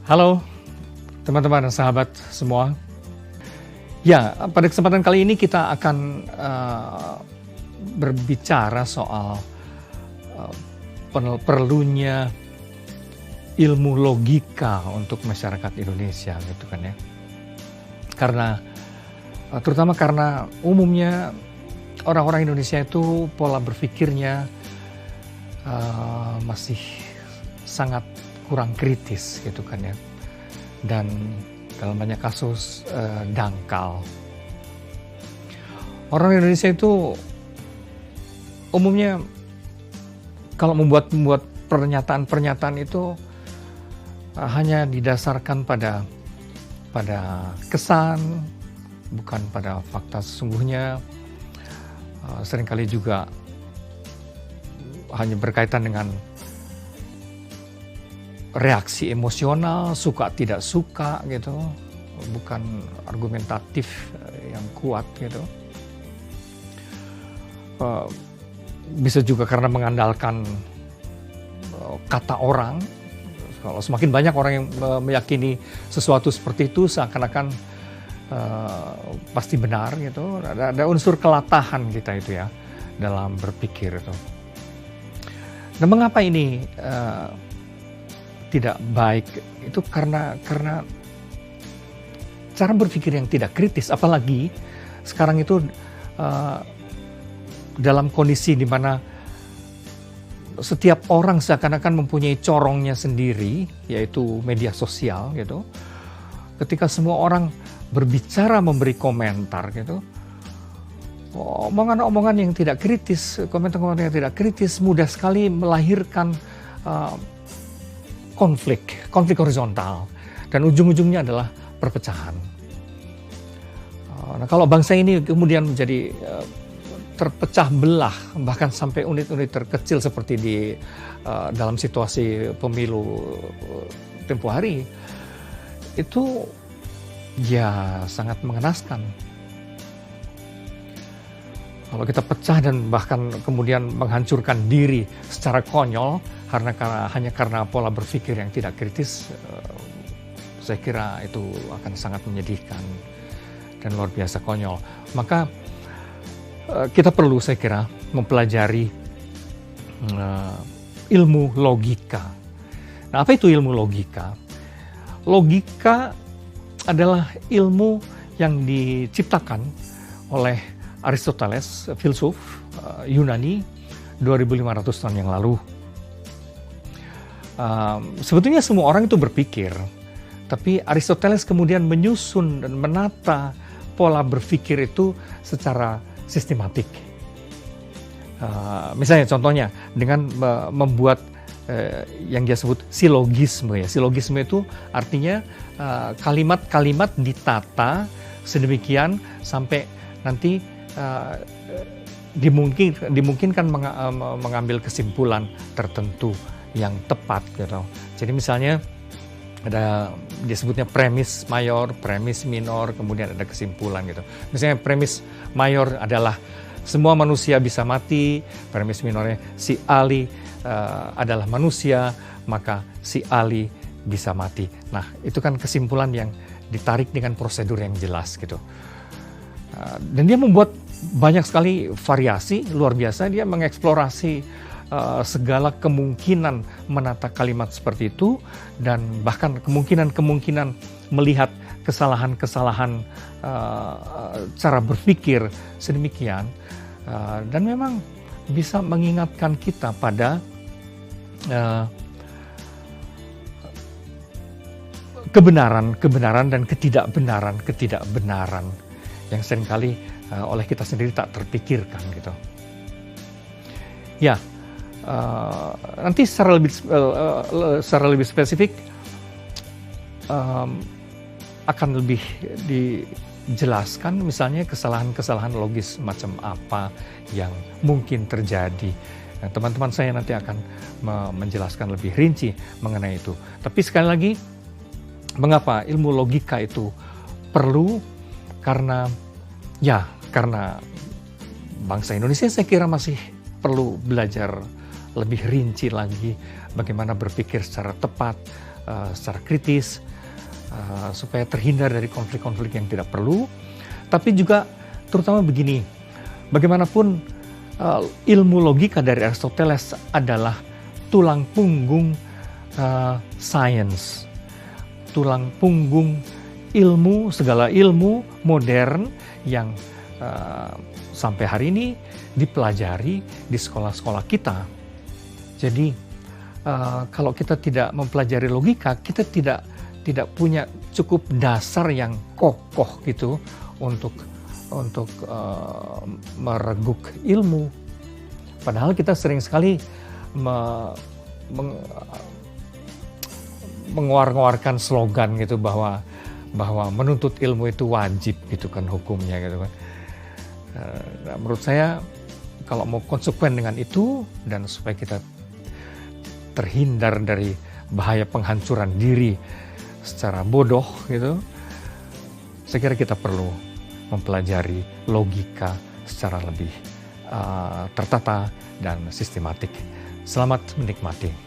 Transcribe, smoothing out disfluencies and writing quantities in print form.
Halo teman-teman dan sahabat semua. Ya, pada kesempatan kali ini kita akan berbicara soal perlunya ilmu logika untuk masyarakat Indonesia gitu kan ya. Karena terutama karena umumnya orang-orang Indonesia itu pola berpikirnya masih sangat kurang kritis gitu kan ya, dan dalam banyak kasus dangkal. Orang Indonesia itu umumnya kalau membuat pernyataan-pernyataan itu hanya didasarkan pada kesan, bukan pada fakta sesungguhnya. Seringkali juga hanya berkaitan dengan reaksi emosional, suka tidak suka gitu, bukan argumentatif yang kuat gitu. Bisa juga karena mengandalkan kata orang. Kalau semakin banyak orang yang meyakini sesuatu seperti itu, seakan-akan pasti benar gitu. Ada unsur kelatahan kita itu ya dalam berpikir itu. Nah, mengapa ini tidak baik? Itu karena cara berpikir yang tidak kritis, apalagi sekarang itu dalam kondisi di mana setiap orang seakan-akan mempunyai corongnya sendiri, yaitu media sosial gitu. Ketika semua orang berbicara, memberi komentar gitu, omongan-omongan yang tidak kritis, komentar-komentar yang tidak kritis mudah sekali melahirkan konflik horizontal, dan ujung-ujungnya adalah perpecahan. Nah, kalau bangsa ini kemudian menjadi terpecah belah, bahkan sampai unit-unit terkecil seperti di dalam situasi pemilu tempo hari, itu ya sangat mengenaskan. Kalau kita pecah dan bahkan kemudian menghancurkan diri secara konyol hanya karena pola berpikir yang tidak kritis, saya kira itu akan sangat menyedihkan dan luar biasa konyol. Maka kita perlu, saya kira, mempelajari ilmu logika. Nah, apa itu ilmu logika? Logika adalah ilmu yang diciptakan oleh Aristoteles, filsuf Yunani 2500 tahun yang lalu. Sebetulnya semua orang itu berpikir, tapi Aristoteles kemudian menyusun dan menata pola berpikir itu secara sistematik. Misalnya contohnya dengan membuat yang dia sebut silogisme ya. Silogisme itu artinya kalimat-kalimat ditata sedemikian sampai nanti dimungkinkan mengambil kesimpulan tertentu yang tepat gitu. Jadi misalnya ada disebutnya premis mayor, premis minor, kemudian ada kesimpulan gitu. Misalnya premis mayor adalah semua manusia bisa mati, premis minornya si Ali adalah manusia, maka si Ali bisa mati. Nah, itu kan kesimpulan yang ditarik dengan prosedur yang jelas gitu. Dan dia membuat banyak sekali variasi luar biasa. Dia mengeksplorasi segala kemungkinan menata kalimat seperti itu, dan bahkan kemungkinan melihat kesalahan-kesalahan cara berpikir sedemikian, dan memang bisa mengingatkan kita pada kebenaran dan ketidakbenaran yang seringkali oleh kita sendiri tak terpikirkan gitu. Ya, nanti secara lebih spesifik akan lebih dijelaskan, misalnya kesalahan-kesalahan logis macam apa yang mungkin terjadi. Nah, teman-teman saya nanti akan menjelaskan lebih rinci mengenai itu. Tapi sekali lagi, mengapa ilmu logika itu perlu? Karena bangsa Indonesia saya kira masih perlu belajar lebih rinci lagi bagaimana berpikir secara tepat, secara kritis, supaya terhindar dari konflik-konflik yang tidak perlu. Tapi juga terutama begini, bagaimanapun ilmu logika dari Aristoteles adalah tulang punggung sains, tulang punggung ilmu, segala ilmu modern yang sampai hari ini dipelajari di sekolah-sekolah kita. Jadi kalau kita tidak mempelajari logika, kita tidak punya cukup dasar yang kokoh gitu untuk mereguk ilmu. Padahal kita sering sekali mengeluarkan slogan gitu bahwa menuntut ilmu itu wajib gitu kan hukumnya gitu kan. Menurut saya kalau mau konsekuen dengan itu dan supaya kita terhindar dari bahaya penghancuran diri secara bodoh gitu, saya kira kita perlu mempelajari logika secara lebih tertata dan sistematik. Selamat menikmati.